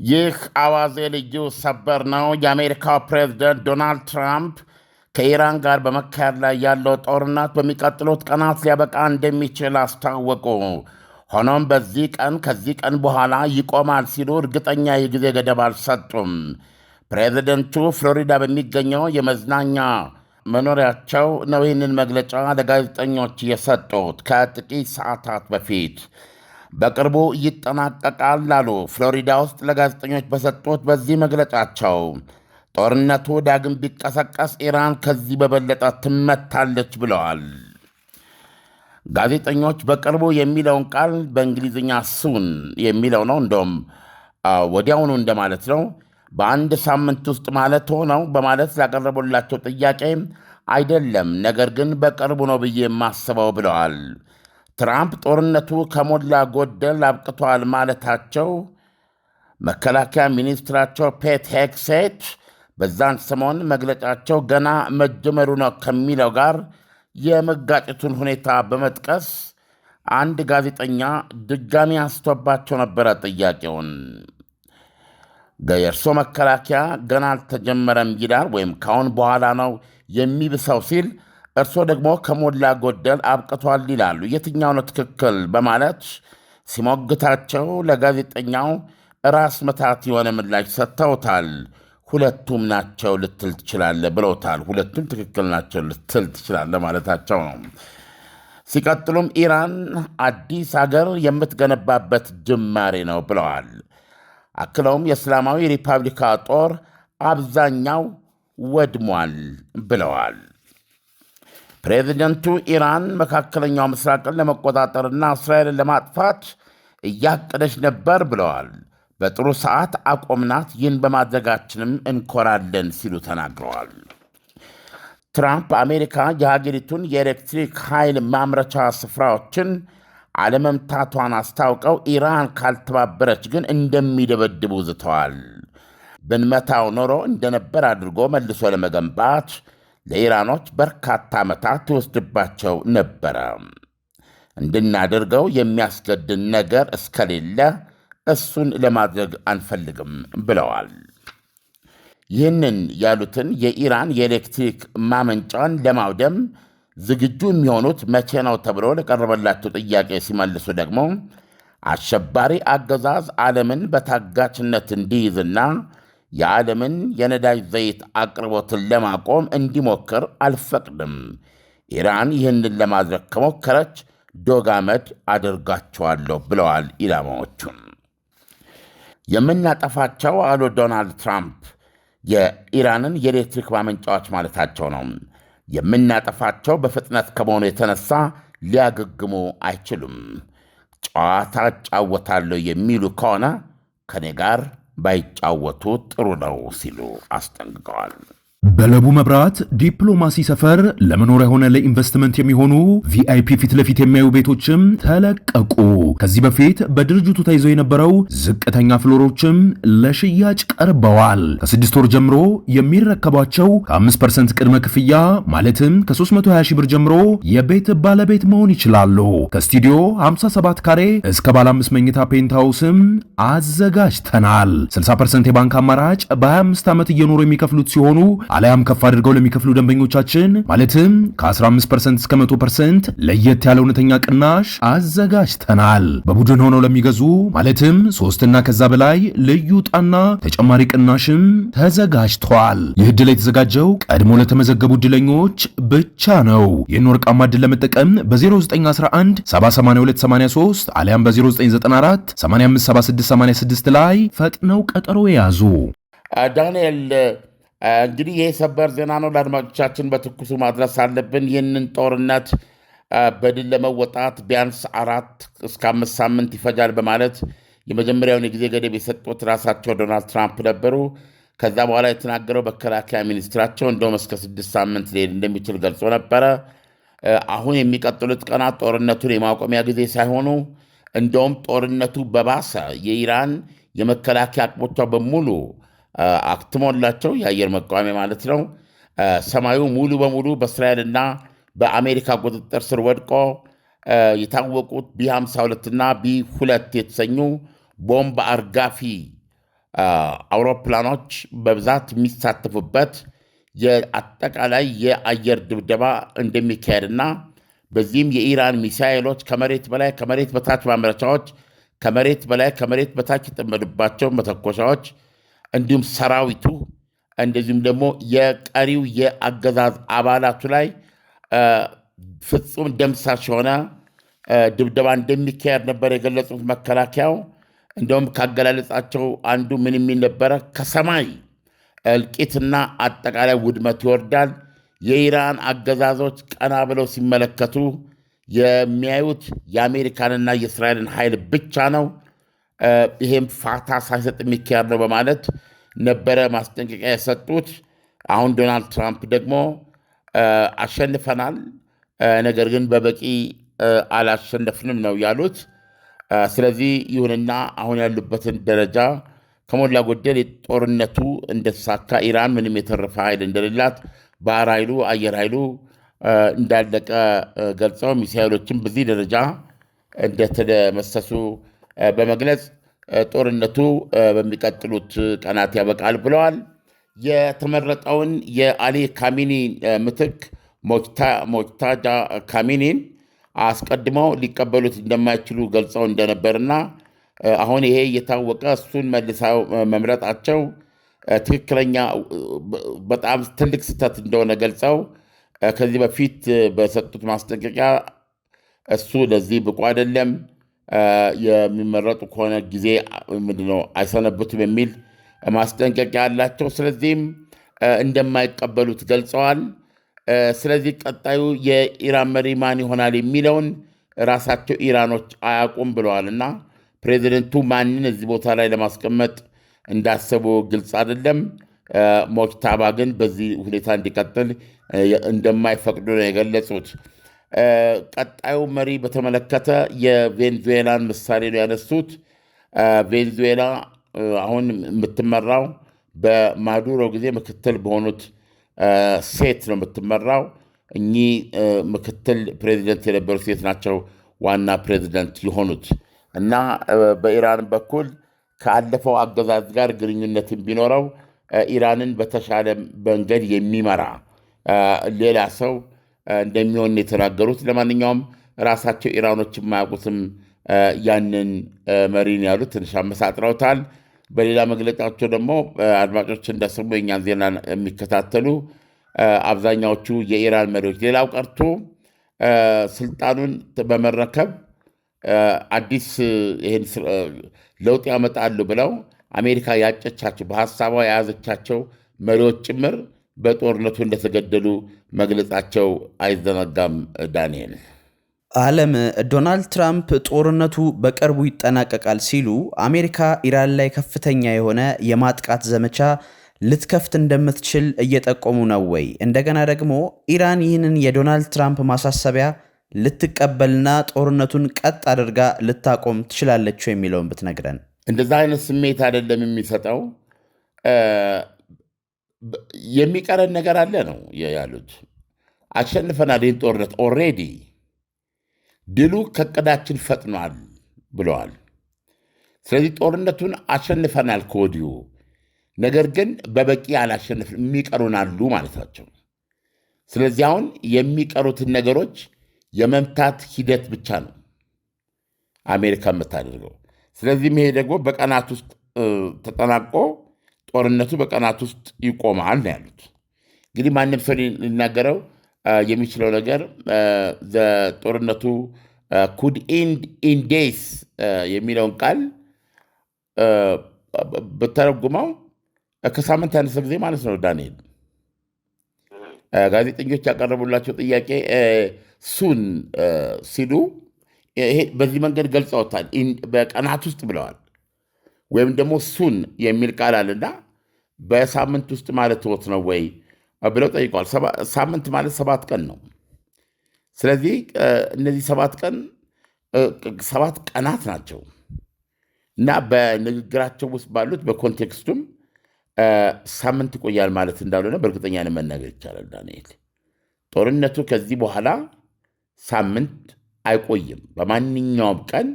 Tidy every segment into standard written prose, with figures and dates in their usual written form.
ይህ አዋዜ ልዩ ሰበር ነው። የአሜሪካው ፕሬዝደንት ዶናልድ ትራምፕ ከኢራን ጋር በመካሄድ ላይ ያለው ጦርነት በሚቀጥሉት ቀናት ሊያበቃ እንደሚችል አስታወቁ። ሆኖም በዚህ ቀን ከዚህ ቀን በኋላ ይቆማል ሲሉ እርግጠኛ የጊዜ ገደብ አልሰጡም። ፕሬዝደንቱ ፍሎሪዳ በሚገኘው የመዝናኛ መኖሪያቸው ነው ይህንን መግለጫ ለጋዜጠኞች የሰጡት ከጥቂት ሰዓታት በፊት። በቅርቡ ይጠናቀቃል አሉ ፍሎሪዳ ውስጥ ለጋዜጠኞች በሰጡት በዚህ መግለጫቸው። ጦርነቱ ዳግም ቢቀሰቀስ ኢራን ከዚህ በበለጠ ትመታለች ብለዋል። ጋዜጠኞች በቅርቡ የሚለውን ቃል በእንግሊዝኛ ሱን የሚለው ነው፣ እንደውም ወዲያውኑ እንደማለት ነው። በአንድ ሳምንት ውስጥ ማለት ሆነው በማለት ላቀረቡላቸው ጥያቄ አይደለም፣ ነገር ግን በቅርቡ ነው ብዬ የማስበው ብለዋል። ትራምፕ ጦርነቱ ከሞላ ጎደል አብቅቷል ማለታቸው መከላከያ ሚኒስትራቸው ፔት ሄግሴት በዛን ሰሞን መግለጫቸው ገና መጀመሩ ነው ከሚለው ጋር የመጋጨቱን ሁኔታ በመጥቀስ አንድ ጋዜጠኛ ድጋሚ አንስቶባቸው ነበረ ጥያቄውን። የእርሶ መከላከያ ገና አልተጀመረም ይላል ወይም ካሁን በኋላ ነው የሚብሰው ሲል እርሶ ደግሞ ከሞላ ጎደል አብቅቷል ይላሉ። የትኛው ነው ትክክል በማለት ሲሞግታቸው ለጋዜጠኛው ራስ መታት የሆነ ምላሽ ሰጥተውታል። ሁለቱም ናቸው ልትል ትችላለ ብለውታል። ሁለቱም ትክክል ናቸው ልትል ትችላለ ማለታቸው ነው። ሲቀጥሉም ኢራን አዲስ አገር የምትገነባበት ጅማሬ ነው ብለዋል። አክለውም የእስላማዊ ሪፐብሊካ ጦር አብዛኛው ወድሟል ብለዋል። ፕሬዚደንቱ ኢራን መካከለኛው ምስራቅን ለመቆጣጠርና እስራኤልን ለማጥፋት እያቀደች ነበር ብለዋል። በጥሩ ሰዓት አቆምናት፣ ይህን በማድረጋችንም እንኮራለን ሲሉ ተናግረዋል። ትራምፕ አሜሪካ የሀገሪቱን የኤሌክትሪክ ኃይል ማምረቻ ስፍራዎችን አለመምታቷን አስታውቀው ኢራን ካልተባበረች ግን እንደሚደበድቡ ዝተዋል። ብንመታው ኖሮ እንደነበር አድርጎ መልሶ ለመገንባት ለኢራኖች በርካታ ዓመታት ይወስድባቸው ነበረ። እንድናደርገው የሚያስገድን ነገር እስከሌለ እሱን ለማድረግ አንፈልግም ብለዋል። ይህንን ያሉትን የኢራን የኤሌክትሪክ ማመንጫን ለማውደም ዝግጁ የሚሆኑት መቼ ነው ተብሎ ለቀረበላቸው ጥያቄ ሲመልሱ ደግሞ አሸባሪ አገዛዝ ዓለምን በታጋችነት እንዲይዝና የዓለምን የነዳጅ ዘይት አቅርቦትን ለማቆም እንዲሞክር አልፈቅድም። ኢራን ይህንን ለማድረግ ከሞከረች ዶጋመድ አደርጋቸዋለሁ ብለዋል። ኢላማዎቹን የምናጠፋቸው አሉ ዶናልድ ትራምፕ የኢራንን የኤሌክትሪክ ማመንጫዎች ማለታቸው ነው። የምናጠፋቸው በፍጥነት ከመሆኑ የተነሳ ሊያገግሙ አይችሉም። ጨዋታ እጫወታለሁ የሚሉ ከሆነ ከኔ ጋር ባይጫወቱ ጥሩ ነው ሲሉ አስጠንቅቀዋል። በለቡ መብራት ዲፕሎማሲ ሰፈር ለመኖሪያ ሆነ ለኢንቨስትመንት የሚሆኑ ቪአይፒ ፊት ለፊት የሚያዩ ቤቶችም ተለቀቁ። ከዚህ በፊት በድርጅቱ ተይዘው የነበረው ዝቅተኛ ፍሎሮችም ለሽያጭ ቀርበዋል። ከ6 ወር ጀምሮ የሚረከቧቸው ከ5% ቅድመ ክፍያ ማለትም ከ320 ሺህ ብር ጀምሮ የቤት ባለቤት መሆን ይችላሉ። ከስቱዲዮ 57 ካሬ እስከ ባለ 5 መኝታ ፔንትሃውስም አዘጋጅተናል። 60% የባንክ አማራጭ በ25 ዓመት እየኖሩ የሚከፍሉት ሲሆኑ አለያም ከፍ አድርገው ለሚከፍሉ ደንበኞቻችን ማለትም ከ15% እስከ 100% ለየት ያለ እውነተኛ ቅናሽ አዘጋጅተናል። በቡድን ሆነው ለሚገዙ ማለትም 3 እና ከዛ በላይ ልዩ ዕጣና ተጨማሪ ቅናሽም ተዘጋጅቷል። ይህ ዕድል የተዘጋጀው ቀድሞ ለተመዘገቡ ዕድለኞች ብቻ ነው። ይህን ወርቃማ ዕድል ለመጠቀም በ0911 78283 አለያም በ0994 857686 ላይ ፈጥነው ቀጠሮ የያዙ። ዳንኤል እንግዲህ ይህ ሰበር ዜና ነው። ለአድማጮቻችን በትኩሱ ማድረስ አለብን። ይህንን ጦርነት በድል ለመወጣት ቢያንስ 4 እስከ 5 ሳምንት ይፈጃል በማለት የመጀመሪያውን የጊዜ ገደብ የሰጡት ራሳቸው ዶናልድ ትራምፕ ነበሩ። ከዛ በኋላ የተናገረው መከላከያ ሚኒስትራቸው እንደውም እስከ 6 ሳምንት ሊሄድ እንደሚችል ገልጾ ነበረ። አሁን የሚቀጥሉት ቀናት ጦርነቱን የማቆሚያ ጊዜ ሳይሆኑ እንደውም ጦርነቱ በባሰ የኢራን የመከላከያ አቅሞቿ በሙሉ አክትሞላቸው የአየር መቃወሚያ ማለት ነው። ሰማዩ ሙሉ በሙሉ በእስራኤልና በአሜሪካ ቁጥጥር ስር ወድቆ የታወቁት ቢ52 እና ቢ2 የተሰኙ ቦምብ አርጋፊ አውሮፕላኖች በብዛት የሚሳተፉበት የአጠቃላይ የአየር ድብደባ እንደሚካሄድና በዚህም የኢራን ሚሳኤሎች ከመሬት በላይ ከመሬት በታች ማምረቻዎች ከመሬት በላይ ከመሬት በታች የጠመዱባቸው መተኮሻዎች እንዲሁም ሰራዊቱ እንደዚሁም ደግሞ የቀሪው የአገዛዝ አባላቱ ላይ ፍጹም ደምሳሽ የሆነ ድብደባ እንደሚካሄድ ነበር የገለጹት መከላከያው። እንደውም ካገላለጻቸው አንዱ ምን የሚል ነበረ? ከሰማይ እልቂትና አጠቃላይ ውድመት ይወርዳል። የኢራን አገዛዞች ቀና ብለው ሲመለከቱ የሚያዩት የአሜሪካንና የእስራኤልን ኃይል ብቻ ነው። ይሄም ፋታ ሳይሰጥ የሚካሄድ ነው በማለት ነበረ ማስጠንቀቂያ የሰጡት። አሁን ዶናልድ ትራምፕ ደግሞ አሸንፈናል፣ ነገር ግን በበቂ አላሸነፍንም ነው ያሉት። ስለዚህ ይሁንና አሁን ያሉበትን ደረጃ ከሞላ ጎደል ጦርነቱ እንደተሳካ ኢራን ምንም የተረፈ ኃይል እንደሌላት ባህር ኃይሉ አየር ኃይሉ እንዳለቀ ገልጸው ሚሳኤሎችም በዚህ ደረጃ እንደተደመሰሱ በመግለጽ ጦርነቱ በሚቀጥሉት ቀናት ያበቃል ብለዋል። የተመረጠውን የአሊ ካሚኒ ምትክ ሞጅታዳ ካሚኒን አስቀድመው ሊቀበሉት እንደማይችሉ ገልጸው እንደነበርና አሁን ይሄ እየታወቀ እሱን መልሰው መምረጣቸው ትክክለኛ በጣም ትልቅ ስህተት እንደሆነ ገልጸው ከዚህ በፊት በሰጡት ማስጠንቀቂያ እሱ ለዚህ ብቁ አይደለም፣ የሚመረጡ ከሆነ ጊዜ ምንድነው አይሰነብቱም የሚል ማስጠንቀቂያ አላቸው። ስለዚህም እንደማይቀበሉት ገልጸዋል። ስለዚህ ቀጣዩ የኢራን መሪ ማን ይሆናል የሚለውን ራሳቸው ኢራኖች አያውቁም ብለዋል እና ፕሬዚደንቱ ማንን እዚህ ቦታ ላይ ለማስቀመጥ እንዳሰቡ ግልጽ አይደለም። ሞጅታባ ግን በዚህ ሁኔታ እንዲቀጥል እንደማይፈቅዱ ነው የገለጹት። ቀጣዩ መሪ በተመለከተ የቬንዙዌላን ምሳሌ ነው ያነሱት። ቬንዙዌላ አሁን የምትመራው በማዱሮ ጊዜ ምክትል በሆኑት ሴት ነው የምትመራው። እኚህ ምክትል ፕሬዚደንት የነበሩ ሴት ናቸው ዋና ፕሬዚደንት የሆኑት እና በኢራን በኩል ከአለፈው አገዛዝ ጋር ግንኙነትን ቢኖረው ኢራንን በተሻለ መንገድ የሚመራ ሌላ ሰው እንደሚሆን የተናገሩት። ለማንኛውም ራሳቸው ኢራኖች የማያውቁትም ያንን መሪን ያሉት ትንሽ አመሳጥረውታል። በሌላ መግለጫቸው ደግሞ አድማጮች እንደሰሙ የእኛን ዜና የሚከታተሉ አብዛኛዎቹ የኢራን መሪዎች ሌላው ቀርቶ ስልጣኑን በመረከብ አዲስ ይህን ለውጥ ያመጣሉ ብለው አሜሪካ ያጨቻቸው በሀሳቧ የያዘቻቸው መሪዎች ጭምር በጦርነቱ እንደተገደሉ መግለጻቸው አይዘነጋም። ዳንኤል ዓለም ዶናልድ ትራምፕ ጦርነቱ በቅርቡ ይጠናቀቃል ሲሉ አሜሪካ ኢራን ላይ ከፍተኛ የሆነ የማጥቃት ዘመቻ ልትከፍት እንደምትችል እየጠቆሙ ነው ወይ? እንደገና ደግሞ ኢራን ይህንን የዶናልድ ትራምፕ ማሳሰቢያ ልትቀበልና ጦርነቱን ቀጥ አድርጋ ልታቆም ትችላለች የሚለውን ብትነግረን። እንደዛ አይነት ስሜት አይደለም የሚሰጠው። የሚቀረን ነገር አለ ነው ያሉት። አሸንፈናል፣ ይህን ጦርነት ኦልሬዲ ድሉ ከዕቅዳችን ፈጥኗል ብለዋል። ስለዚህ ጦርነቱን አሸንፈናል ከወዲሁ፣ ነገር ግን በበቂ አላሸንፍን የሚቀሩን አሉ ማለታቸው። ስለዚህ አሁን የሚቀሩትን ነገሮች የመምታት ሂደት ብቻ ነው አሜሪካ የምታደርገው። ስለዚህም ይሄ ደግሞ በቀናት ውስጥ ተጠናቆ ጦርነቱ በቀናት ውስጥ ይቆማል ነው ያሉት። እንግዲህ ማንም ሰው ሊናገረው የሚችለው ነገር ጦርነቱ ኩድ ኢንድ ኢን ዴይስ የሚለውን ቃል በተረጉመው ከሳምንት ያነሰ ጊዜ ማለት ነው። ዳንኤል ጋዜጠኞች ያቀረቡላቸው ጥያቄ ሱን ሲሉ ይሄ በዚህ መንገድ ገልጸውታል። በቀናት ውስጥ ብለዋል። ወይም ደግሞ ሱን የሚል ቃል አለና በሳምንት ውስጥ ማለት ወት ነው ወይ ብለው ጠይቀዋል። ሳምንት ማለት 7 ቀን ነው። ስለዚህ እነዚህ 7 ቀናት ናቸው እና በንግግራቸው ውስጥ ባሉት በኮንቴክስቱም ሳምንት ይቆያል ማለት እንዳልሆነ በእርግጠኛ መናገር ይቻላል። ዳንኤል ጦርነቱ ከዚህ በኋላ ሳምንት አይቆይም። በማንኛውም ቀን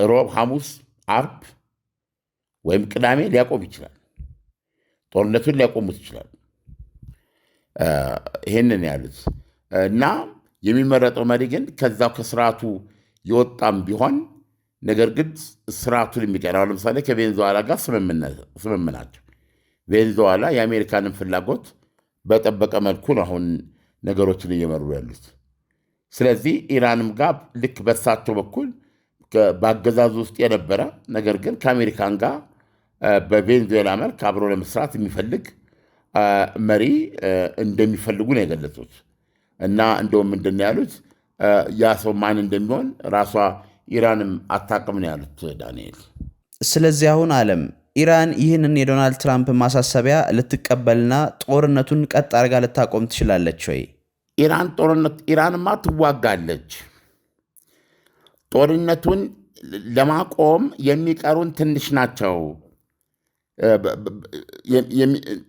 ሮብ፣ ሐሙስ፣ አርብ ወይም ቅዳሜ ሊያቆም ይችላል። ጦርነቱን ሊያቆሙት ይችላል። ይህንን ያሉት እና የሚመረጠው መሪ ግን ከዛው ከስርዓቱ የወጣም ቢሆን ነገር ግን ስርዓቱን የሚቀራው ለምሳሌ ከቬንዙዋላ ጋር ስምም ናቸው። ቬንዙዋላ የአሜሪካንን ፍላጎት በጠበቀ መልኩ ነው አሁን ነገሮችን እየመሩ ያሉት። ስለዚህ ኢራንም ጋር ልክ በሳቸው በኩል በአገዛዙ ውስጥ የነበረ ነገር ግን ከአሜሪካን ጋር በቬንዙዌላ መልክ አብሮ ለመስራት የሚፈልግ መሪ እንደሚፈልጉ ነው የገለጹት። እና እንደውም ምንድን ያሉት ያ ሰው ማን እንደሚሆን ራሷ ኢራንም አታውቅም ነው ያሉት ዳንኤል። ስለዚህ አሁን ዓለም ኢራን ይህንን የዶናልድ ትራምፕ ማሳሰቢያ ልትቀበልና ጦርነቱን ቀጥ አድርጋ ልታቆም ትችላለች ወይ? ኢራንማ ትዋጋለች። ጦርነቱን ለማቆም የሚቀሩን ትንሽ ናቸው።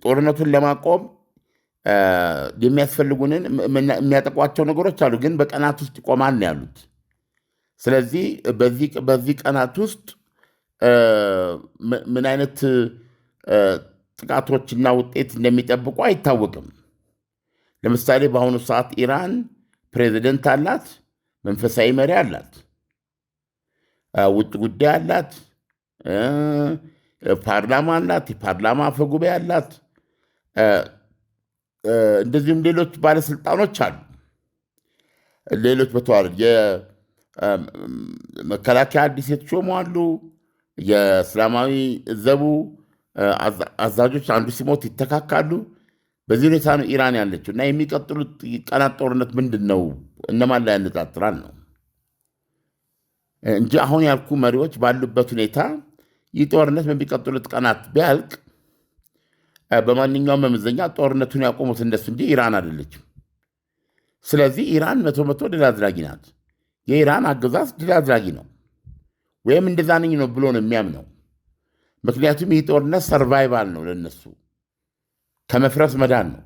ጦርነቱን ለማቆም የሚያስፈልጉንን የሚያጠቋቸው ነገሮች አሉ፣ ግን በቀናት ውስጥ ይቆማል ነው ያሉት። ስለዚህ በዚህ ቀናት ውስጥ ምን አይነት ጥቃቶችና ውጤት እንደሚጠብቁ አይታወቅም። ለምሳሌ በአሁኑ ሰዓት ኢራን ፕሬዚደንት አላት፣ መንፈሳዊ መሪ አላት፣ ውጭ ጉዳይ አላት፣ ፓርላማ አላት፣ የፓርላማ አፈ ጉባኤ አላት፣ እንደዚሁም ሌሎች ባለስልጣኖች አሉ። ሌሎች በተዋረድ የመከላከያ አዲስ የተሾሙ አሉ። የእስላማዊ ዘቡ አዛዦች አንዱ ሲሞት ይተካካሉ። በዚህ ሁኔታ ነው ኢራን ያለችው እና የሚቀጥሉት ቀናት ጦርነት ምንድን ነው እነማን ላይ ያነጣጥራል ነው እንጂ አሁን ያልኩ መሪዎች ባሉበት ሁኔታ ይህ ጦርነት በሚቀጥሉት ቀናት ቢያልቅ በማንኛውም መመዘኛ ጦርነቱን ያቆሙት እነሱ እንጂ ኢራን አይደለችም። ስለዚህ ኢራን 100% ድል አድራጊ ናት። የኢራን አገዛዝ ድል አድራጊ ነው ወይም እንደዛ ነኝ ነው ብሎ ነው የሚያምነው። ምክንያቱም ይህ ጦርነት ሰርቫይቫል ነው ለነሱ፣ ከመፍረስ መዳን ነው።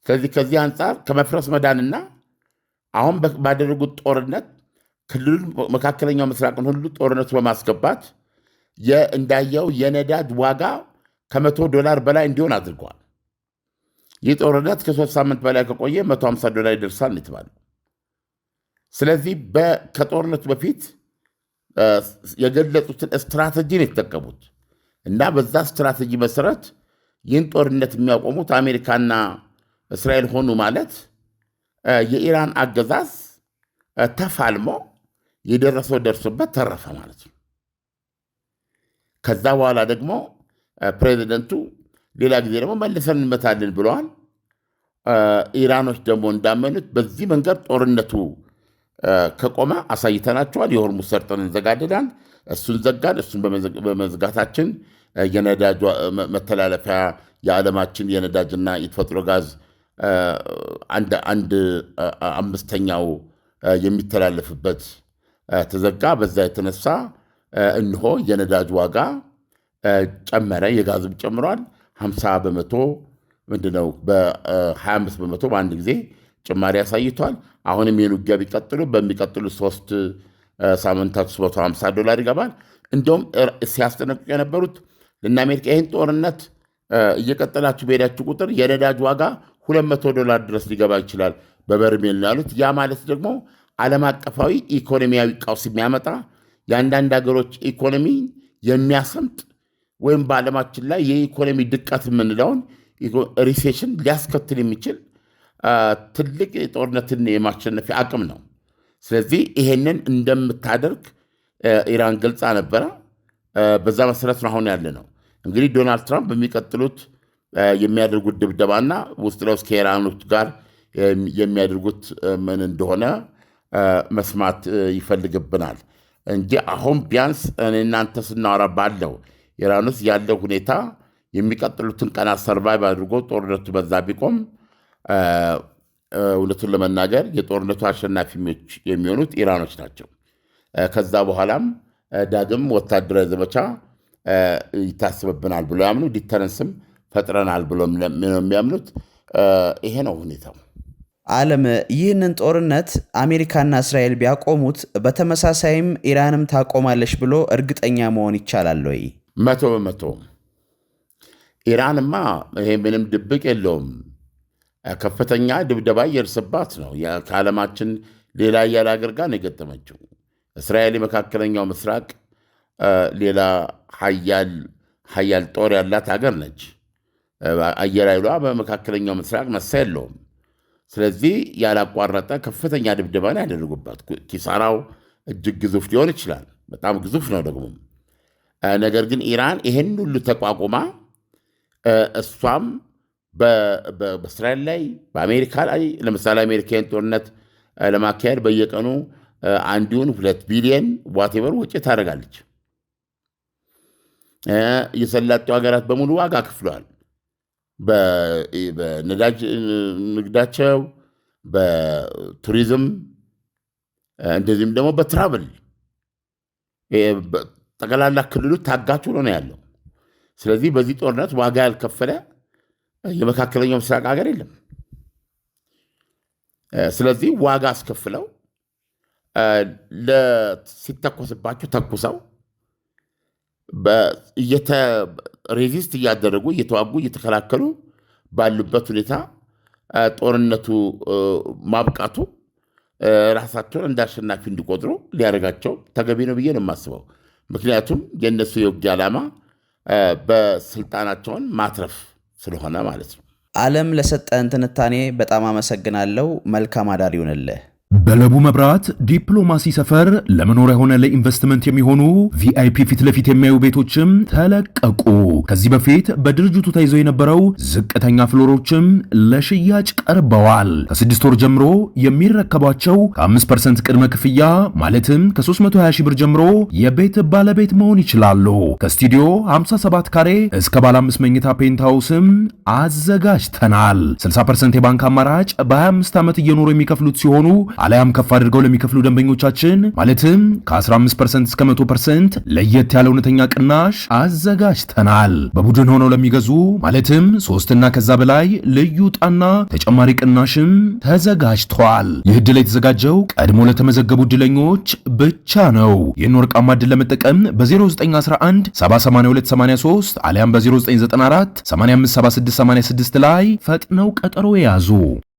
ስለዚህ ከዚህ አንጻር ከመፍረስ መዳንና አሁን ባደረጉት ጦርነት ክልሉን መካከለኛው ምስራቅን ሁሉ ጦርነቱ በማስገባት እንዳየው የነዳጅ ዋጋ $100 በላይ እንዲሆን አድርገዋል። ይህ ጦርነት ከ3 ሳምንት በላይ ከቆየ $150 ይደርሳል የተባለው። ስለዚህ ከጦርነቱ በፊት የገለጹትን ስትራቴጂ ነው የተጠቀሙት እና በዛ ስትራቴጂ መሰረት ይህን ጦርነት የሚያቆሙት አሜሪካና እስራኤል ሆኑ ማለት የኢራን አገዛዝ ተፋልሞ የደረሰው ደርሶበት ተረፈ ማለት ነው። ከዛ በኋላ ደግሞ ፕሬዚደንቱ ሌላ ጊዜ ደግሞ መልሰን እንመታለን ብለዋል። ኢራኖች ደግሞ እንዳመኑት በዚህ መንገድ ጦርነቱ ከቆመ አሳይተናቸዋል። የሆርሙዝ ሰርጥን እንዘጋለን፣ እሱን ዘጋን። እሱን በመዝጋታችን የነዳጅ መተላለፊያ የዓለማችን የነዳጅና የተፈጥሮ ጋዝ 1/5 የሚተላለፍበት ተዘጋ። በዛ የተነሳ እንሆ የነዳጅ ዋጋ ጨመረ፣ የጋዝም ጨምሯል። 50% ምንድነው በ25% በአንድ ጊዜ ጭማሪ አሳይቷል። አሁንም ይህን ውጊያ ቢቀጥሉ በሚቀጥሉ 3 ሳምንታት $150 ይገባል። እንደውም ሲያስጠነቅቁ የነበሩት ለእነ አሜሪካ ይህን ጦርነት እየቀጠላችሁ በሄዳችሁ ቁጥር የነዳጅ ዋጋ $200 ድረስ ሊገባ ይችላል በበርሜል ያሉት። ያ ማለት ደግሞ ዓለም አቀፋዊ ኢኮኖሚያዊ ቀውስ የሚያመጣ የአንዳንድ ሀገሮች ኢኮኖሚ የሚያሰምጥ ወይም በዓለማችን ላይ የኢኮኖሚ ድቀት የምንለውን ሪሴሽን ሊያስከትል የሚችል ትልቅ ጦርነትን የማሸነፊያ አቅም ነው። ስለዚህ ይሄንን እንደምታደርግ ኢራን ገልጻ ነበረ። በዛ መሰረት ነው አሁን ያለ ነው። እንግዲህ ዶናልድ ትራምፕ በሚቀጥሉት የሚያደርጉት ድብደባና ውስጥ ለውስጥ ከኢራኖች ጋር የሚያደርጉት ምን እንደሆነ መስማት ይፈልግብናል እንጂ አሁን ቢያንስ እናንተ ስናወራ ባለው ኢራን ውስጥ ያለው ሁኔታ የሚቀጥሉትን ቀናት ሰርቫይቭ አድርጎ ጦርነቱ በዛ ቢቆም እውነቱን ለመናገር የጦርነቱ አሸናፊዎች የሚሆኑት ኢራኖች ናቸው። ከዛ በኋላም ዳግም ወታደራዊ ዘመቻ ይታስብብናል ብሎ ያምኑ፣ ዲተረንስም ፈጥረናል ብሎ የሚያምኑት ይሄ ነው ሁኔታው። ዓለም ይህንን ጦርነት አሜሪካና እስራኤል ቢያቆሙት በተመሳሳይም ኢራንም ታቆማለች ብሎ እርግጠኛ መሆን ይቻላል ወይ? 100%። ኢራንማ ይሄ ምንም ድብቅ የለውም፣ ከፍተኛ ድብደባ እየደረሰባት ነው። ከዓለማችን ሌላ አያሌ ሀገር ጋር ነው የገጠመችው። እስራኤል የመካከለኛው ምስራቅ ሌላ ሀያል ጦር ያላት ሀገር ነች። አየር ኃይሏ በመካከለኛው ምስራቅ መሳ የለውም። ስለዚህ ያላቋረጠ ከፍተኛ ድብደባ ነው ያደረጉባት። ኪሳራው እጅግ ግዙፍ ሊሆን ይችላል፣ በጣም ግዙፍ ነው ደግሞ። ነገር ግን ኢራን ይሄን ሁሉ ተቋቁማ እሷም በእስራኤል ላይ በአሜሪካ ላይ ለምሳሌ አሜሪካን ጦርነት ለማካሄድ በየቀኑ 1-2 ቢሊዮን ዋቴቨር ወጪ ታደርጋለች። የሰላጤው ሀገራት በሙሉ ዋጋ ከፍለዋል። በነዳጅ ንግዳቸው፣ በቱሪዝም እንደዚህም ደግሞ በትራቭል ጠቅላላ ክልሉ ታጋች ሆኖ ነው ያለው። ስለዚህ በዚህ ጦርነት ዋጋ ያልከፈለ የመካከለኛው ምስራቅ ሀገር የለም። ስለዚህ ዋጋ አስከፍለው ሲተኮስባቸው ተኩሰው ሬዚስት እያደረጉ እየተዋጉ እየተከላከሉ ባሉበት ሁኔታ ጦርነቱ ማብቃቱ ራሳቸውን እንደ አሸናፊ እንዲቆጥሩ ሊያደርጋቸው ተገቢ ነው ብዬ ነው የማስበው። ምክንያቱም የእነሱ የውጊያ ዓላማ በስልጣናቸውን ማትረፍ ስለሆነ ማለት ነው። ዓለም ለሰጠን ትንታኔ በጣም አመሰግናለሁ። መልካም አዳር ይሁንልህ። በለቡ መብራት ዲፕሎማሲ ሰፈር ለመኖሪያ ሆነ ለኢንቨስትመንት የሚሆኑ ቪአይፒ ፊት ለፊት የሚያዩ ቤቶችም ተለቀቁ። ከዚህ በፊት በድርጅቱ ተይዘው የነበረው ዝቅተኛ ፍሎሮችም ለሽያጭ ቀርበዋል። ከ6 ወር ጀምሮ የሚረከቧቸው ከ5% ቅድመ ክፍያ ማለትም ከ320 ሺህ ብር ጀምሮ የቤት ባለቤት መሆን ይችላሉ። ከስቱዲዮ 57 ካሬ እስከ ባለ 5 መኝታ ፔንትሃውስም አዘጋጅተናል። 60% የባንክ አማራጭ በ25 ዓመት እየኖሩ የሚከፍሉት ሲሆኑ አሊያም ከፍ አድርገው ለሚከፍሉ ደንበኞቻችን ማለትም ከ15% እስከ 100% ለየት ያለ እውነተኛ ቅናሽ አዘጋጅተናል። በቡድን ሆነው ለሚገዙ ማለትም 3 እና ከዛ በላይ ልዩ ዕጣና ተጨማሪ ቅናሽም ተዘጋጅቷል። ይህ ዕድል የተዘጋጀው ቀድሞ ለተመዘገቡ ዕድለኞች ብቻ ነው። ይህን ወርቃማ ዕድል ለመጠቀም በ0911 78283 አሊያም በ0994 857686 ላይ ፈጥነው ቀጠሮ የያዙ።